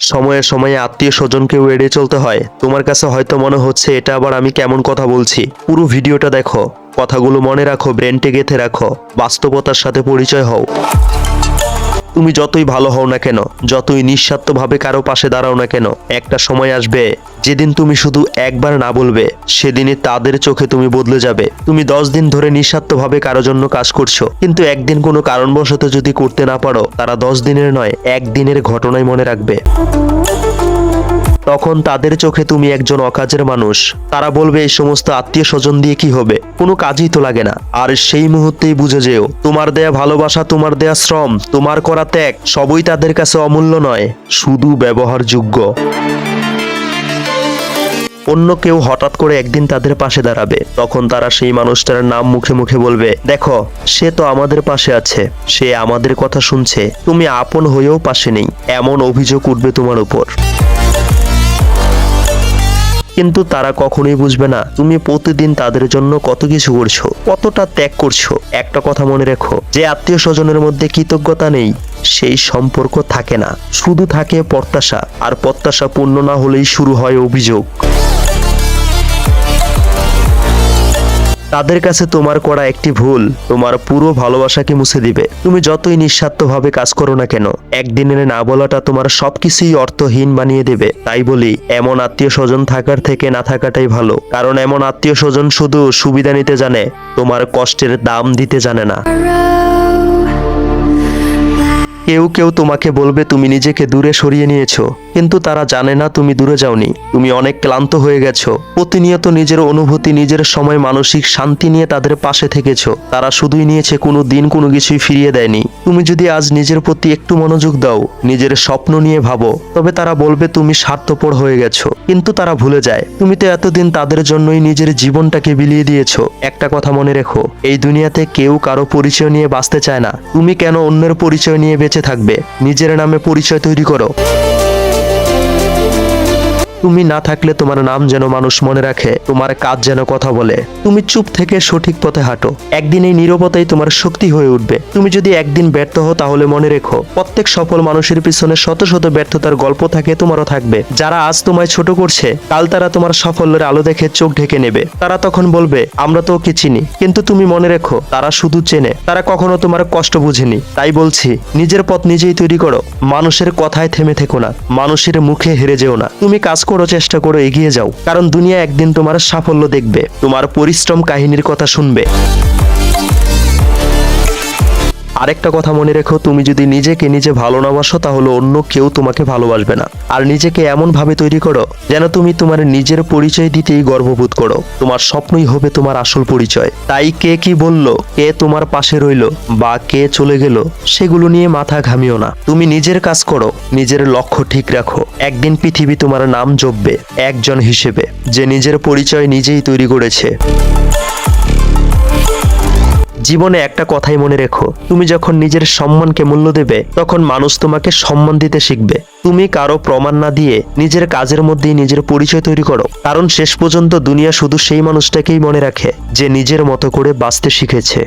সময়ে সময়ে আত্মীয় স্বজনকেও এড়িয়ে চলতে হয়। তোমার কাছে হয়তো মনে হচ্ছে এটা আবার আমি কেমন কথা বলছি। পুরো ভিডিওটা দেখো, কথাগুলো মনে রাখো, ব্রেনটে গেঁথে রাখো, বাস্তবতার সাথে পরিচয় হও। তুমি যতই ভালো হও না কেন, যতই নিঃস্বার্থভাবে কারো পাশে দাঁড়াও না কেন, একটা সময় আসবে যেদিন তুমি শুধু একবার না বলবে, সেদিনই তাদের চোখে তুমি বদলে যাবে। তুমি 10 দিন ধরে নিঃস্বার্থভাবে কারো জন্য কাজ করছো, কিন্তু একদিন কোনো কারণবশত যদি করতে না পারো, তারা 10 দিনের নয়, একদিনের ঘটনাই মনে রাখবে। তখন তাদের চোখে তুমি একজন অকাজের মানুষ। তারা বলবে এই সমস্ত আত্মীয় স্বজন দিয়ে কি হবে, কোনো কাজই তো লাগে না। আর সেই মুহূর্তেই বুঝে যেও, তোমার দেয়া ভালোবাসা, তোমার দেয়া শ্রম, তোমার করা ত্যাগ সবই তাদের কাছে অমূল্য নয়, শুধু ব্যবহারযোগ্য। অন্য কেউ হঠাৎ করে একদিন তাদের পাশে দাঁড়াবে, তখন তারা সেই মানুষটার নাম মুখে মুখে বলবে, দেখো সে তো আমাদের পাশে আছে, সে আমাদের কথা শুনছে, তুমি আপন হয়েও পাশে নেই, এমন অভিযোগ উঠবে তোমার উপর। কিন্তু তারা কখনোই বুঝবে না তুমি প্রতিদিন তাদের জন্য কত কিছু করছো, কতটা ত্যাগ করছো। একটা কথা মনে রেখো, যে আত্মীয় স্বজনের মধ্যে কৃতজ্ঞতা নেই, সেই সম্পর্ক থাকে না, শুধু থাকে প্রত্যাশা। আর প্রত্যাশা পূর্ণ না হলেই শুরু হয় অভিযোগ। তাদের কাছে তোমার করা একটি ভুল তোমার পুরো ভালোবাসাকে মুছে দিবে। তুমি যতই নিঃস্বার্থভাবে কাজ করো না কেন, একদিনের না বলাটা তোমার সবকিছুই অর্থহীন বানিয়ে দেবে। তাই বলি, এমন আত্মীয় স্বজন থাকার থেকে না থাকাটাই ভালো। কারণ এমন আত্মীয় স্বজন শুধু সুবিধা নিতে জানে, তোমার কষ্টের দাম দিতে জানে না। কেউ কেউ তোমাকে বলবে তুমি নিজেকে দূরে সরিয়ে নিয়েছো, কিন্তু তারা জানে না তুমি দূরে যাওনি, তুমি অনেক ক্লান্ত হয়ে গেছো। প্রতিনিয়ত নিজের অনুভূতি, নিজের সময়, মানসিক শান্তি নিয়ে তাদের পাশে থেকেছো। তারা শুধুই নিয়েছে, কোনো দিন কোনো কিছুই ফিরিয়ে দেয়নি। তুমি যদি আজ নিজের প্রতি একটু মনোযোগ দাও, নিজের স্বপ্ন নিয়ে ভাবো, তবে তারা বলবে তুমি স্বার্থপর হয়ে গেছো। কিন্তু তারা ভুলে যায়, তুমি তো এতদিন তাদের জন্যই নিজের জীবনটাকে বিলিয়ে দিয়েছো। একটা কথা মনে রেখো, এই দুনিয়াতে কেউ কারো পরিচয় নিয়ে বাঁচতে চায় না। তুমি কেন অন্যের পরিচয় নিয়ে বেঁচে থাকবে? নিজের নামে পরিচয় তৈরি করো। তুমি না থাকলে তোমার নাম যেন মানুষ মনে রাখে, তোমার কাজ যেন কথা বলে। তুমি চুপ থেকে সঠিক পথে হাঁটো, একদিন এই নীরবতাই তোমার শক্তি হয়ে উঠবে। তুমি যদি একদিন ব্যর্থ হও, তাহলে মনে রেখো, প্রত্যেক সফল মানুষের পিছনে শত শত ব্যর্থতার গল্প থাকে, তোমারও থাকবে। যারা আজ তোমায় ছোট করছে, কাল তারা তোমার সাফল্যের আলো দেখে চোখ ঢেকে নেবে। তারা তখন বলবে আমরা তো ওকে চিনি, কিন্তু তুমি মনে রেখো, তারা শুধু চেনে, তারা কখনো তোমার কষ্ট বুঝেনি। তাই বলছি, নিজের পথ নিজেই তৈরি করো। মানুষের কথায় থেমে থেকো না, মানুষের মুখে হেরে যেও না। তুমি কাজ করো, চেষ্টা করো, এগিয়ে যাও। কারণ দুনিয়া একদিন তোমার সাফল্য দেখবে, তোমার পরিশ্রম কাহিনীর কথা শুনবে। আরেকটা কথা মনে রেখো, তুমি যদি নিজেকে নিজে ভালো না বাসো, তাহলে অন্য কেউ তোমাকে ভালোবাসবে না। আর নিজেকে এমন ভাবে তৈরি করো যেন তুমি তোমার নিজের পরিচয় দিতেই গর্ববোধ করো। তোমার স্বপ্নই হবে তোমার আসল পরিচয়। তাই কে কি বললো, কে তোমার পাশে রইলো বা কে চলে গেল, সেগুলো নিয়ে মাথা ঘামিও না। তুমি নিজের কাজ করো, নিজের লক্ষ্য ঠিক রাখো। একদিন পৃথিবী তোমার নাম জপবে একজন হিসেবে, যে নিজের পরিচয় নিজেই তৈরি করেছে। জীবনে একটা কথাই মনে রেখো, তুমি যখন নিজের সম্মানকে মূল্য দেবে, তখন মানুষ তোমাকে সম্মান দিতে শিখবে। তুমি কারো প্রমাণ না দিয়ে নিজের কাজের মধ্যেই নিজের পরিচয় তৈরি করো। কারণ শেষ পর্যন্ত দুনিয়া শুধু সেই মানুষটাকেই মনে রাখে, যে নিজের মতো করে বাঁচতে শিখেছে।